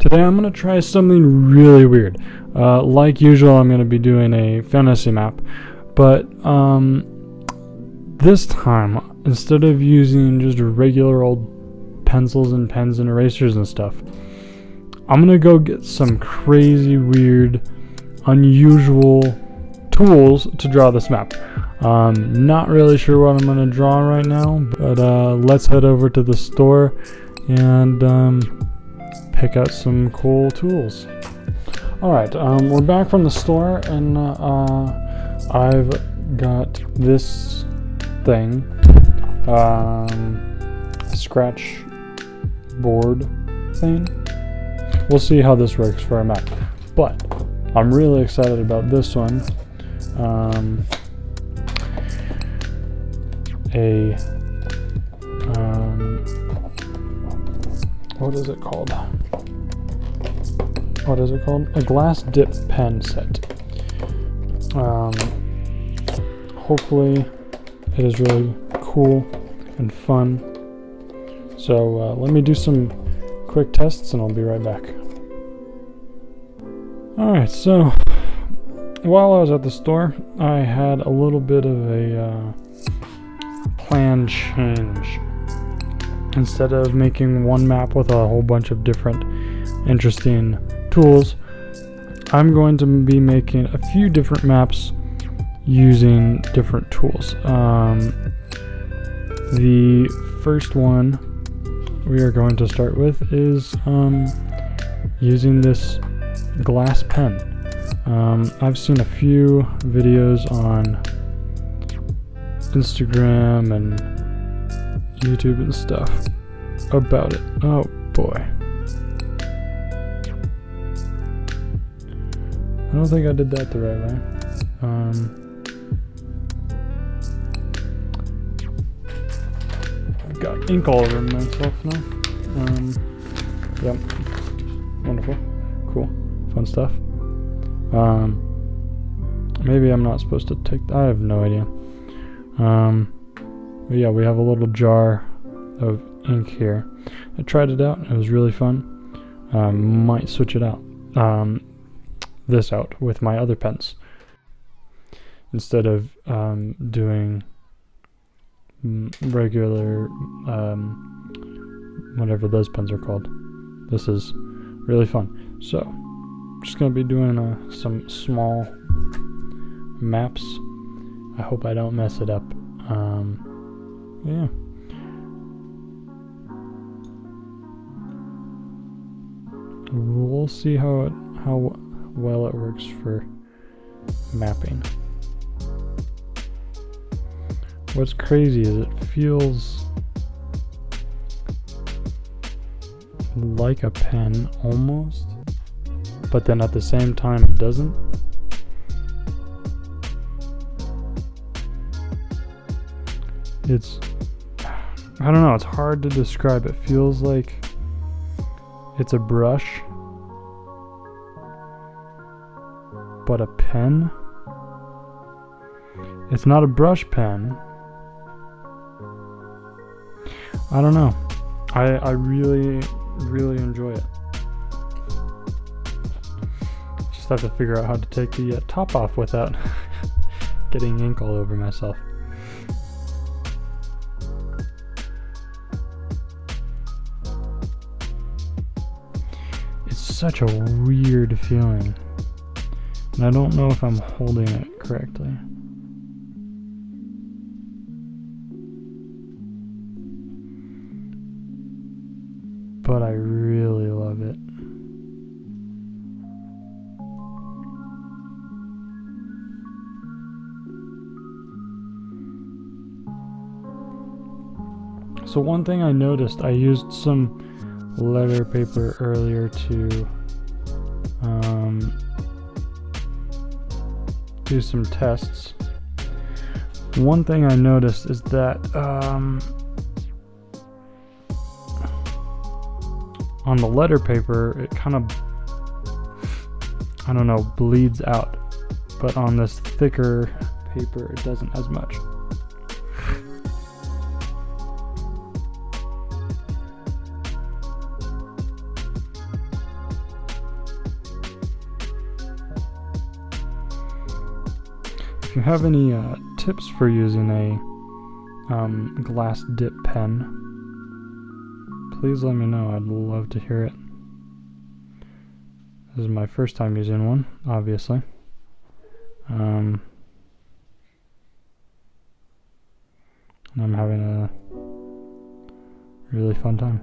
Today I'm going to try something really weird. Like usual, I'm going to be doing a fantasy map, but this time, instead of using just regular old pencils and pens and erasers and stuff, I'm going to go get some crazy, weird, unusual tools to draw this map. Not really sure what I'm going to draw right now, but let's head over to the store and pick out some cool tools. Alright, we're back from the store, and I've got this thing, scratch board thing. We'll see how this works for a map, but I'm really excited about this one. What is it called? A glass dip pen set. Hopefully it is really cool and fun. So let me do some quick tests and I'll be right back. Alright, so while I was at the store, I had a little bit of a plan change. Instead of making one map with a whole bunch of different interesting tools, I'm going to be making a few different maps using different tools. The first one we are going to start with is using this glass pen. I've seen a few videos on Instagram and YouTube and stuff about it. Oh boy. I don't think I did that the right way. I've got ink all over myself now. Yep. Wonderful. Cool. Fun stuff. Maybe I'm not supposed to take... I have no idea. But yeah, we have a little jar of ink here. I tried it out. It was really fun. Might switch it out. This out with my other pens. Instead of doing regular, whatever those pens are called. This is really fun. So, I'm just going to be doing some small maps. I hope I don't mess it up. Yeah. We'll see how well it works for mapping. What's crazy is it feels like a pen almost, but then at the same time it doesn't. I don't know, it's hard to describe. It feels like it's a brush, but a pen. It's not a brush pen. I don't know. I really, really enjoy it. Just have to figure out how to take the top off without getting ink all over myself. It's such a weird feeling. And I don't know if I'm holding it correctly. But I really love it. So one thing I noticed, I used some letter paper earlier to do some tests. One thing I noticed is that on the letter paper it kind of, I don't know, bleeds out, but on this thicker paper it doesn't as much. if you have any tips for using a glass dip pen, please let me know. I'd love to hear it. This is my first time using one, obviously. And I'm having a really fun time.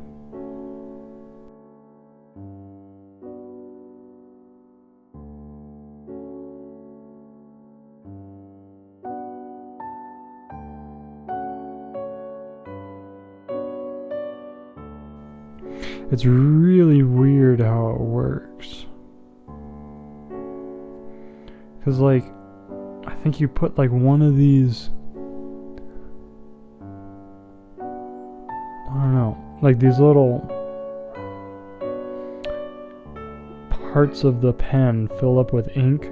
It's really weird how it works. Cause like, I think you put like one of these, I don't know, like these little parts of the pen fill up with ink.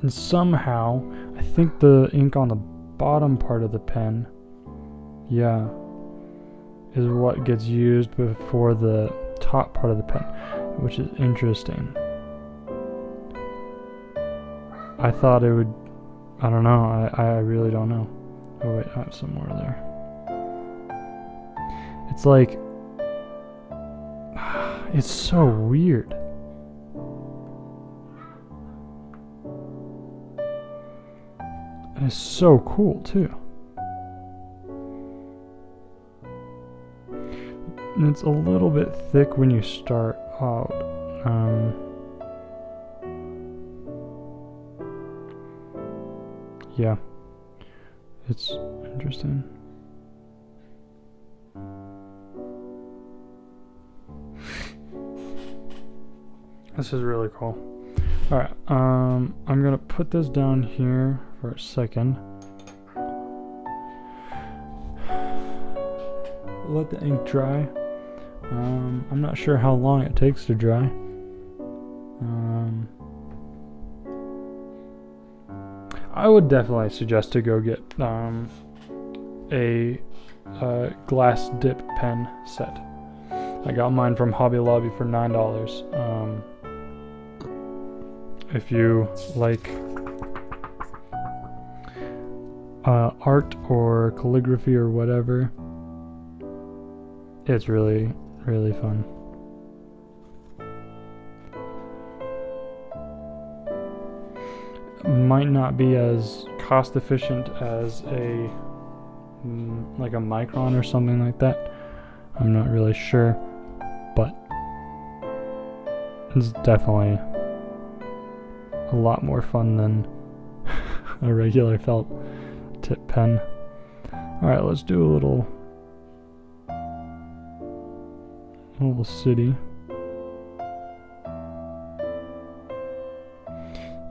And somehow, I think the ink on the bottom part of the pen, yeah, is what gets used before the top part of the pen, which is interesting. I thought it would, I don't know, I really don't know. Oh wait, I have some more there. It's like, it's so weird. And it's so cool too. And it's a little bit thick when you start out. Yeah, it's interesting. This is really cool. Alright, I'm gonna put this down here for a second. Let the ink dry. I'm not sure how long it takes to dry. I would definitely suggest to go get a glass dip pen set. I got mine from Hobby Lobby for $9. If you like art or calligraphy or whatever, it's really, really fun. Might not be as cost efficient as a like a Micron or something like that. I'm not really sure, but it's definitely a lot more fun than a regular felt tip pen. Alright, let's do a little city.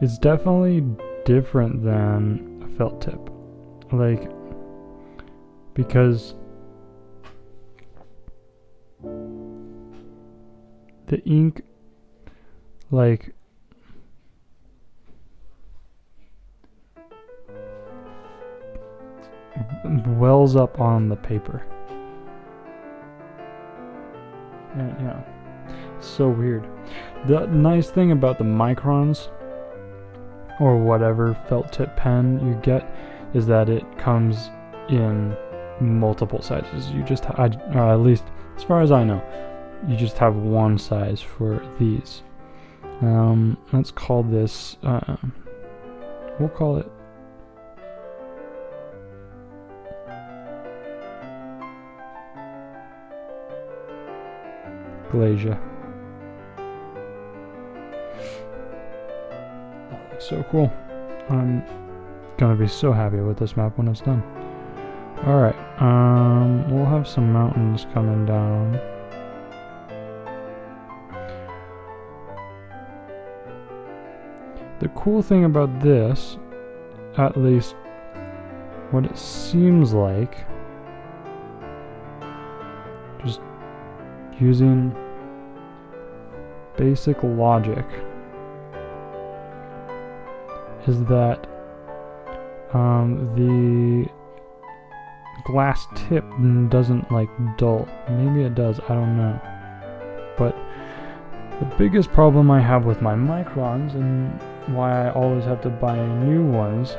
It's definitely different than a felt tip, like, because the ink, like, wells up on the paper. And yeah, so weird. The nice thing about the Microns or whatever felt tip pen you get is that it comes in multiple sizes. You just, or at least as far as I know, you just have one size for these. Let's call this, we'll call it Glacia. That looks so cool. I'm gonna be so happy with this map when it's done. Alright, we'll have some mountains coming down. The cool thing about this, at least what it seems like, just using basic logic, is that the glass tip doesn't like dull. Maybe it does, I don't know. But the biggest problem I have with my Microns, and why I always have to buy new ones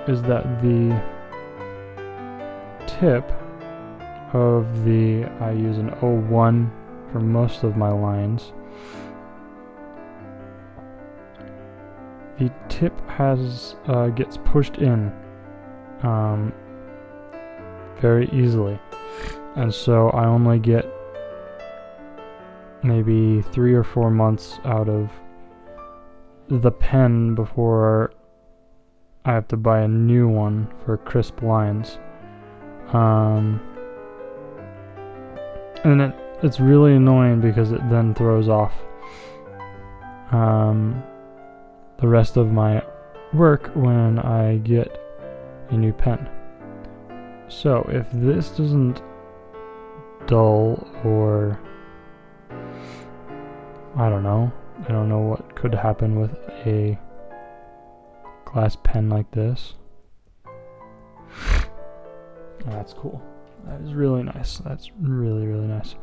is that the tip of I use an 01 for most of my lines. The tip gets pushed in very easily, and so I only get maybe 3 or 4 months out of the pen before I have to buy a new one for crisp lines. And it's really annoying because it then throws off the rest of my work when I get a new pen. So if this doesn't dull, or I don't know what could happen with a glass pen like this. That's cool. That is really nice. That's really, really nice.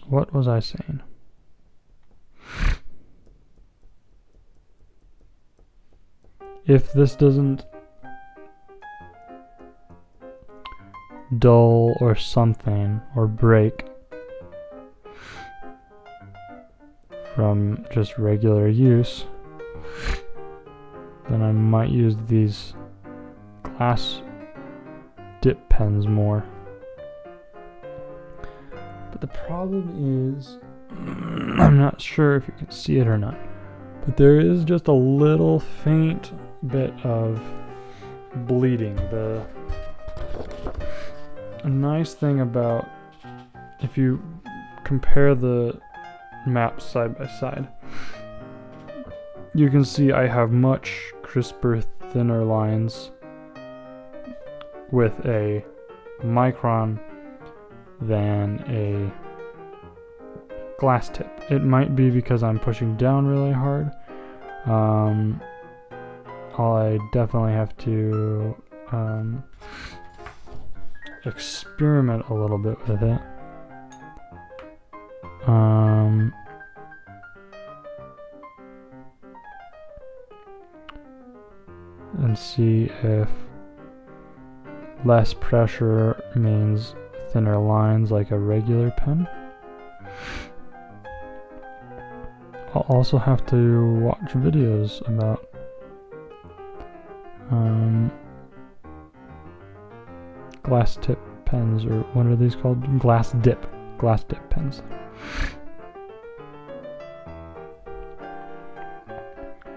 What was I saying? If this doesn't dull or something, or break from just regular use, then I might use these glass dip pens more. But the problem is, I'm not sure if you can see it or not, but there is just a little faint bit of bleeding. A nice thing about, if you compare the maps side by side, you can see I have much crisper, thinner lines with a micron than a glass tip. It might be because I'm pushing down really hard. I definitely have to experiment a little bit with it. And see if less pressure means thinner lines like a regular pen. I'll also have to watch videos about glass tip pens, or what are these called? Glass dip pens.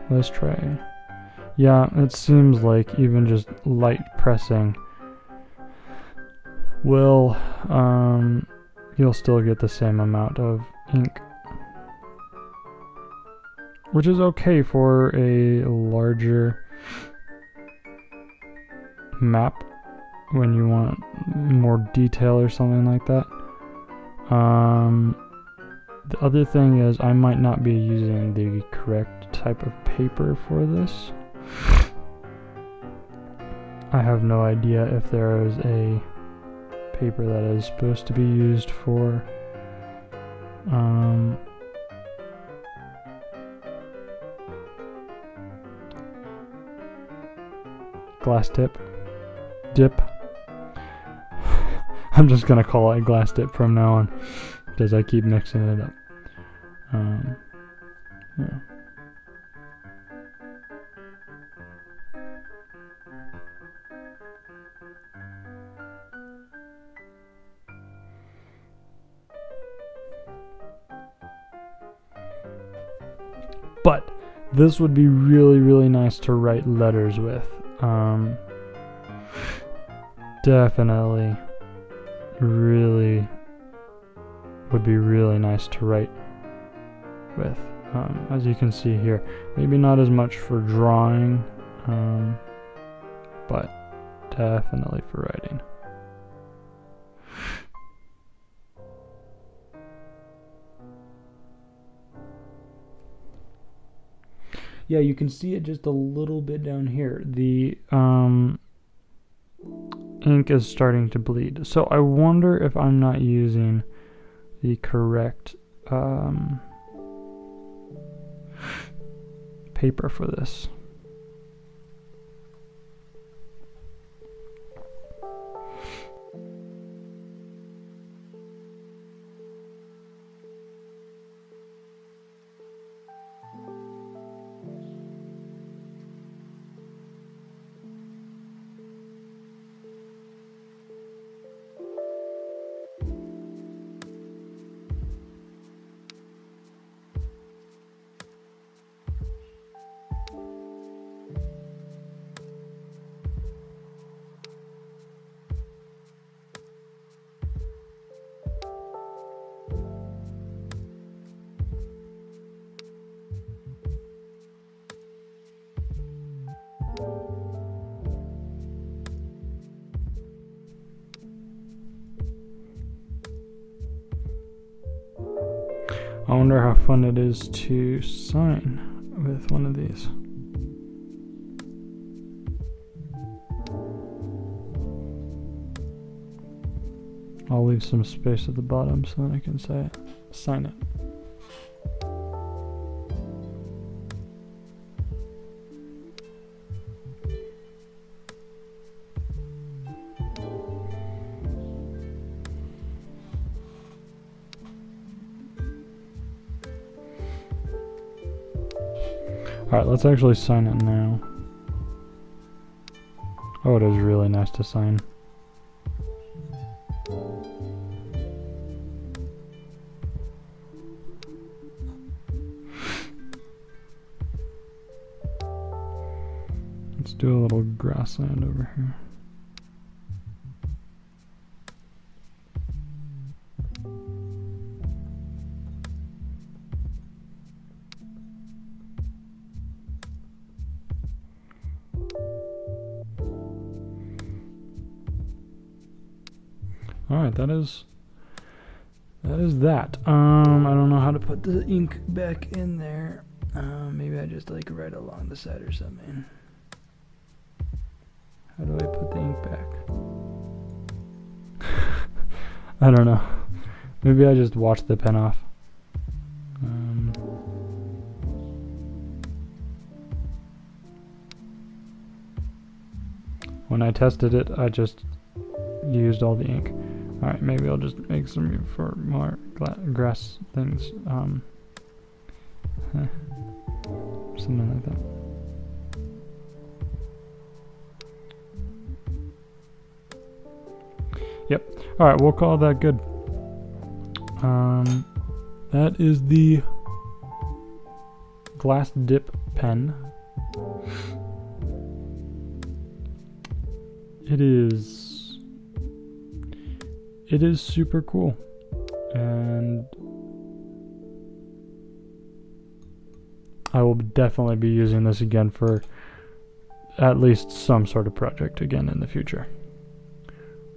Let's try. Yeah, it seems like even just light pressing will, you'll still get the same amount of ink, which is okay for a larger map when you want more detail or something like that. The other thing is, I might not be using the correct type of paper for this. I have no idea if there is a paper that is supposed to be used for glass dip. I'm just gonna call it glass dip from now on, because I keep mixing it up. Yeah. But this would be really, really nice to write letters with. Definitely really would be really nice to write with. As you can see here, maybe not as much for drawing, but definitely for writing. Yeah, you can see it just a little bit down here. The ink is starting to bleed. So I wonder if I'm not using the correct paper for this. I wonder how fun it is to sign with one of these. I'll leave some space at the bottom so that I can sign it. Alright, let's actually sign it now. Oh, it is really nice to sign. Let's do a little grassland over here. Alright, that is that. I don't know how to put the ink back in there. Maybe I just like right along the side or something. How do I put the ink back? I don't know. Maybe I just washed the pen off. When I tested it, I just used all the ink. Alright, maybe I'll just make some room for more grass things. Something like that. Yep. Alright, we'll call that good. That is the glass dip pen. It is super cool, and I will definitely be using this again for at least some sort of project again in the future.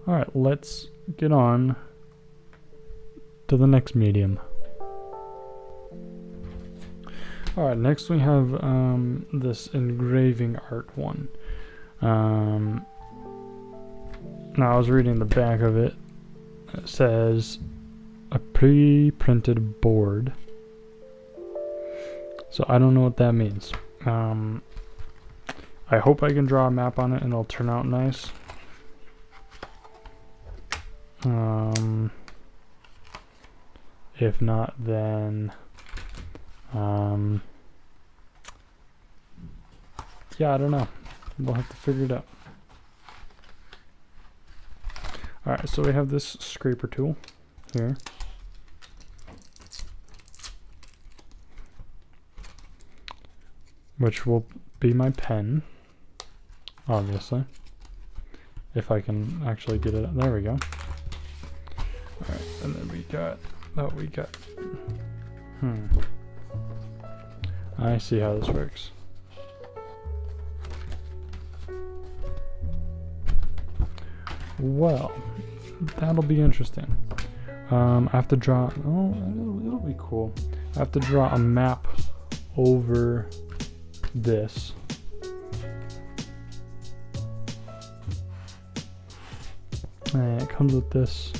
Alright, let's get on to the next medium. Alright, next we have this engraving art one. Now I was reading the back of it. It says a pre-printed board. So I don't know what that means. I hope I can draw a map on it and it'll turn out nice. If not, then yeah, I don't know. We'll have to figure it out. Alright, so we have this scraper tool here. Which will be my pen, obviously. If I can actually get it. There we go. Alright, and then we got I see how this works. Well, that'll be interesting. I have to draw, it'll be cool. I have to draw a map over this. And it comes with this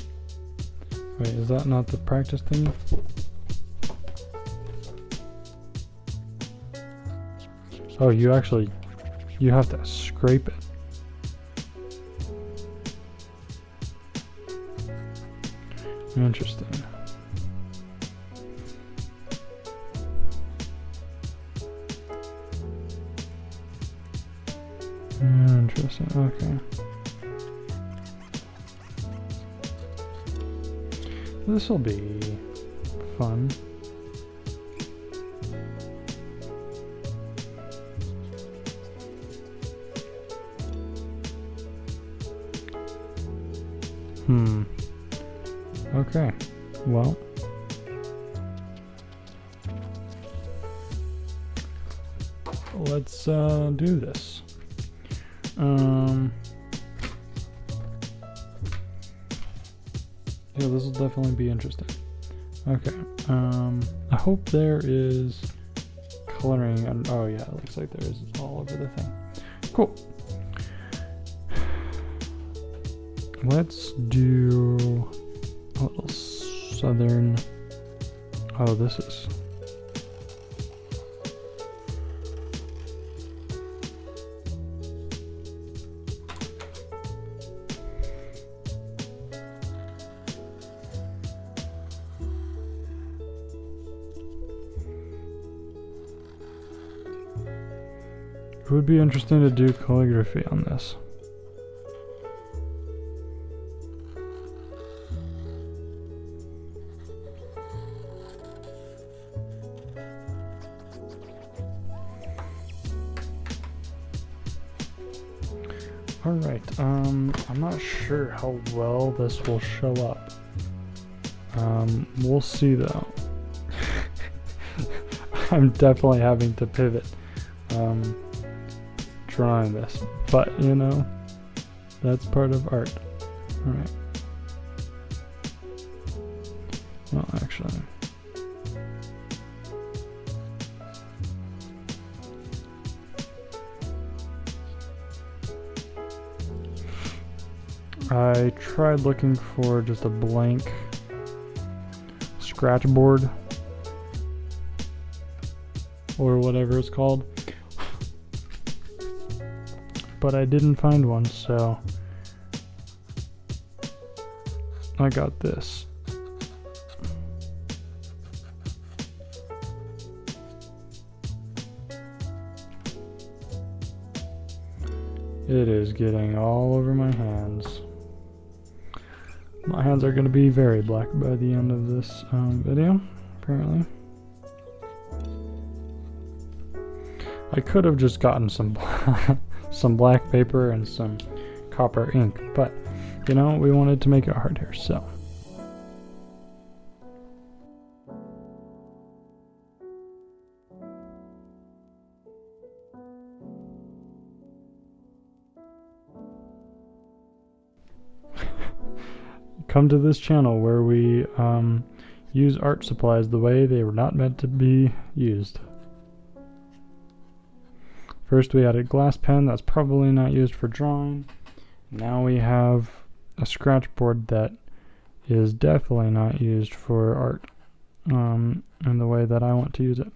Wait, is that not the practice thing? Oh, you have to scrape it. Interesting. Interesting, okay. This will be fun. Okay, well. Let's do this. Yeah, this will definitely be interesting. Okay, I hope there is coloring on, oh yeah, it looks like there is all over the thing. Cool. Let's do a little southern, oh, this is, it would be interesting to do calligraphy on this. Alright, I'm not sure how well this will show up. We'll see though. I'm definitely having to pivot. Drawing this, but you know, that's part of art. Alright. Well, actually, I tried looking for just a blank scratch board or whatever it's called, but I didn't find one, so I got this. It is getting all over my hands. My hands are going to be very black by the end of this video, apparently. I could have just gotten some some black paper and some copper ink, but you know, we wanted to make it hard here, so. Come to this channel where we use art supplies the way they were not meant to be used. First we had a glass pen that's probably not used for drawing. Now we have a scratch board that is definitely not used for art in the way that I want to use it.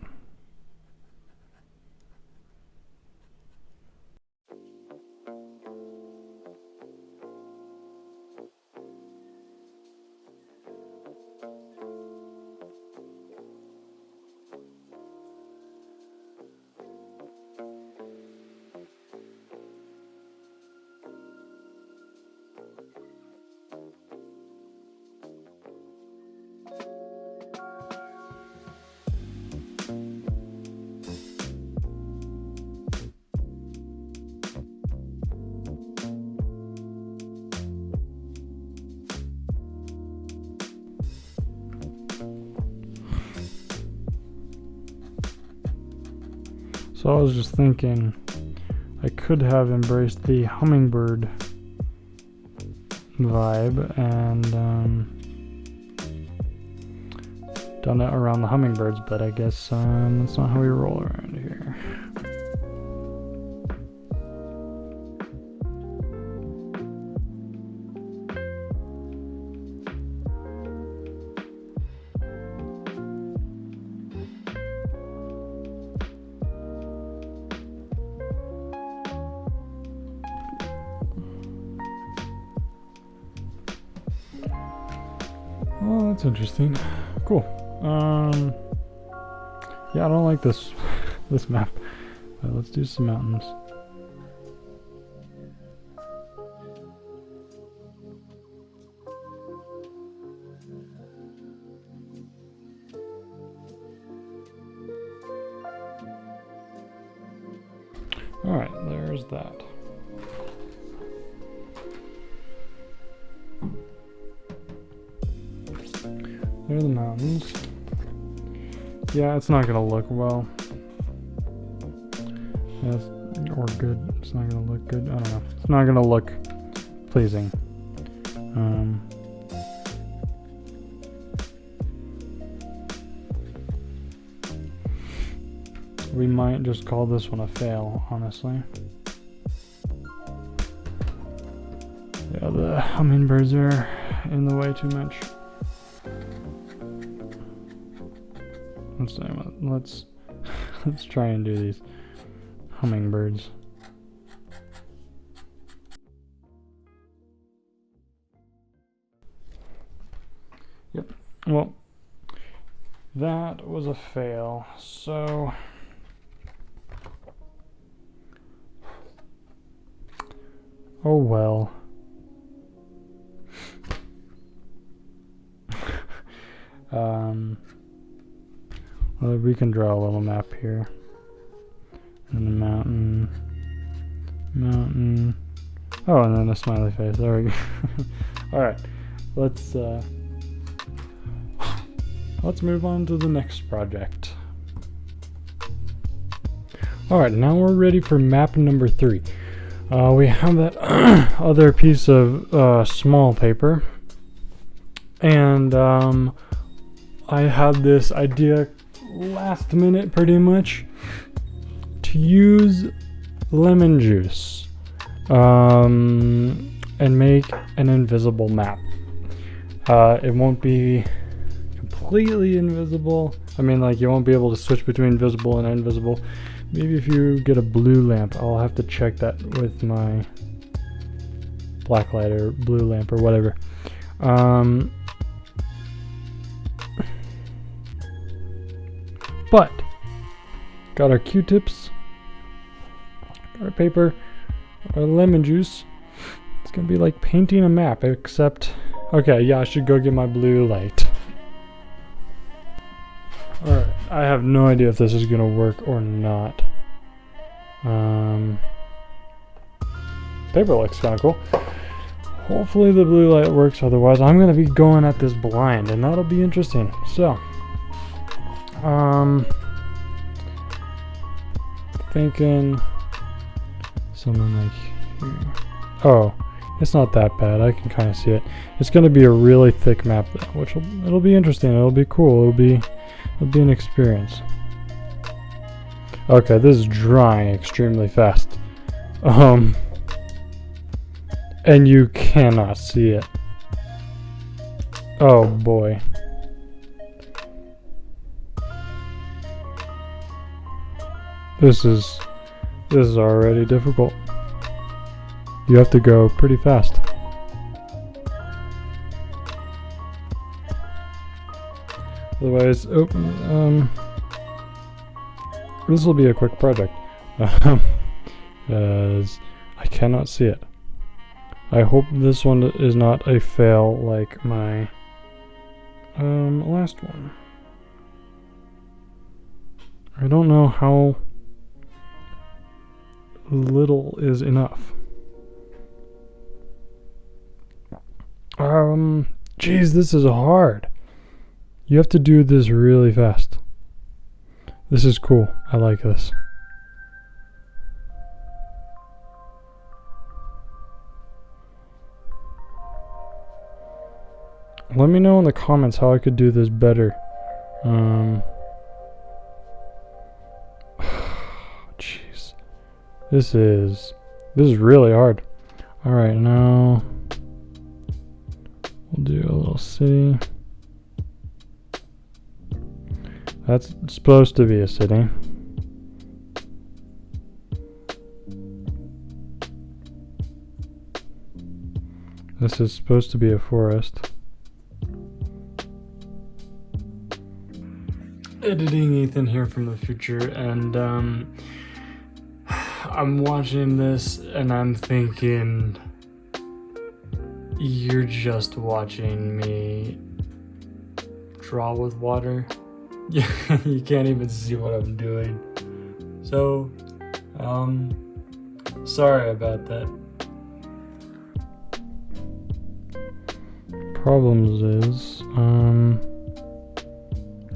So I was just thinking I could have embraced the hummingbird vibe and done it around the hummingbirds, but I guess that's not how we roll around here. Oh, that's interesting. Cool. Yeah, I don't like this this map. Let's do some mountains. Alright, there's that. There are the mountains. Yeah, it's not gonna look well. Yes, or good. It's not gonna look good. I don't know. It's not gonna look pleasing. We might just call this one a fail, honestly. Yeah, the hummingbirds are in the way too much. Let's try and do these hummingbirds. Yep. Well, that was a fail. So oh well. Well, we can draw a little map here. And a mountain. Oh, and then a smiley face. There we go. Alright. Let's move on to the next project. Alright, now we're ready for map number 3. We have that other piece of small paper. And I had this idea last minute pretty much to use lemon juice and make an invisible map. It won't be completely invisible. I mean, like, you won't be able to switch between visible and invisible. Maybe if you get a blue lamp, I'll have to check that with my blacklight or blue lamp or whatever. But got our Q-tips, our paper, our lemon juice. It's gonna be like painting a map, except, okay, yeah, I should go get my blue light. Alright, I have no idea if this is gonna work or not. Paper looks kinda cool. Hopefully the blue light works, otherwise I'm gonna be going at this blind, and that'll be interesting. So, thinking something like here. Oh, it's not that bad. I can kind of see it. It's going to be a really thick map though, which it'll be interesting. It'll be cool. It'll be an experience. Okay, this is drying extremely fast. And you cannot see it. Oh boy. This is already difficult. You have to go pretty fast. Otherwise, this will be a quick project. As I cannot see it. I hope this one is not a fail like my last one. I don't know how little is enough. Geez, this is hard. You have to do this really fast. This is cool. I like this. Let me know in the comments how I could do this better. Jeez. This is really hard. Alright, now we'll do a little city. That's supposed to be a city. This is supposed to be a forest. editing Ethan here from the future, and I'm watching this and I'm thinking, you're just watching me draw with water. You can't even see what I'm doing. So, sorry about that. Problems is,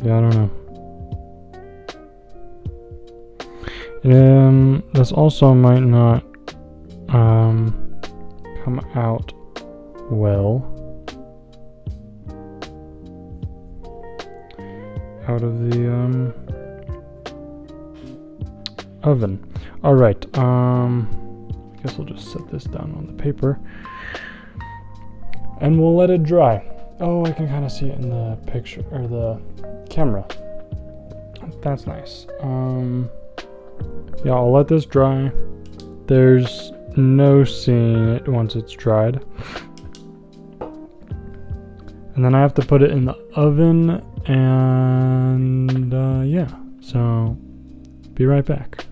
yeah, I don't know. This also might not, come out well out of the, oven. Alright, I guess we'll just set this down on the paper. And we'll let it dry. Oh, I can kind of see it in the picture, or the camera. That's nice. Yeah, I'll let this dry. There's no seeing it once it's dried. And then I have to put it in the oven, and yeah, so be right back.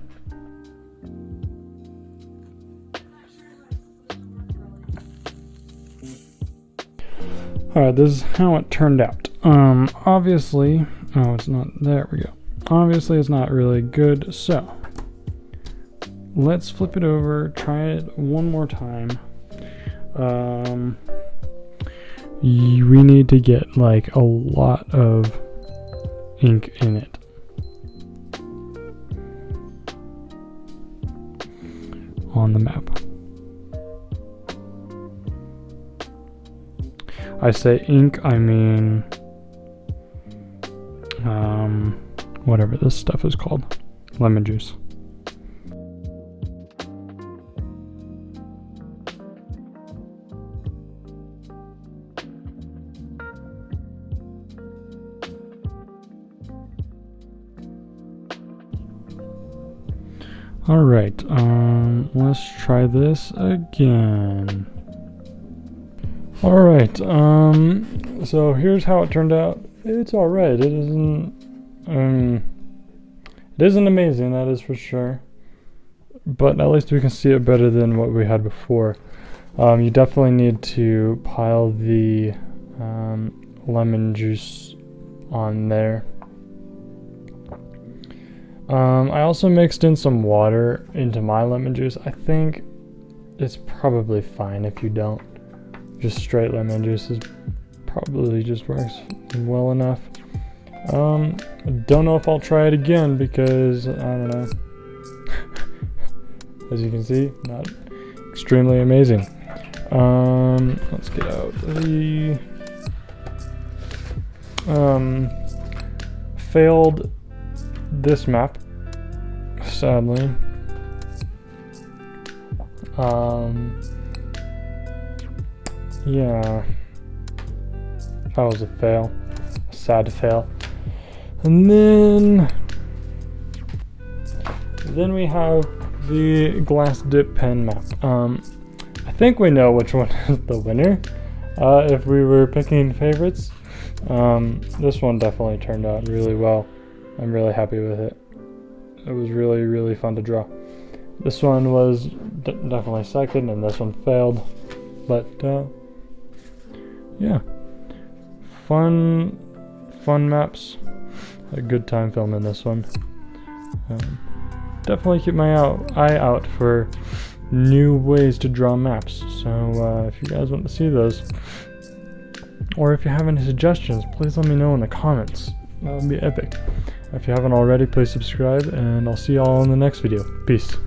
Alright, this is how it turned out. Obviously, oh, it's not, there we go. Obviously, it's not really good, so let's flip it over, try it one more time. We need to get like a lot of ink in it. On the map. I say ink, I mean whatever this stuff is called. Lemon juice. Alright, let's try this again. Alright, so here's how it turned out. It's alright, it isn't amazing, that is for sure. But at least we can see it better than what we had before. You definitely need to pile the lemon juice on there. I also mixed in some water into my lemon juice. I think it's probably fine if you don't. Just straight lemon juice is probably just works well enough. Don't know if I'll try it again because I don't know. As you can see, not extremely amazing. Let's get out the failed this map, sadly. Yeah, that was a fail, a sad fail. And then we have the glass dip pen map. I think we know which one is the winner. If we were picking favorites, this one definitely turned out really well. I'm really happy with it. It was really, really fun to draw. This one was definitely second, and this one failed. But yeah, fun maps. Had a good time filming this one. Definitely keep my eye out for new ways to draw maps. So if you guys want to see those, or if you have any suggestions, please let me know in the comments. That would be epic. If you haven't already, please subscribe, and I'll see y'all in the next video. Peace.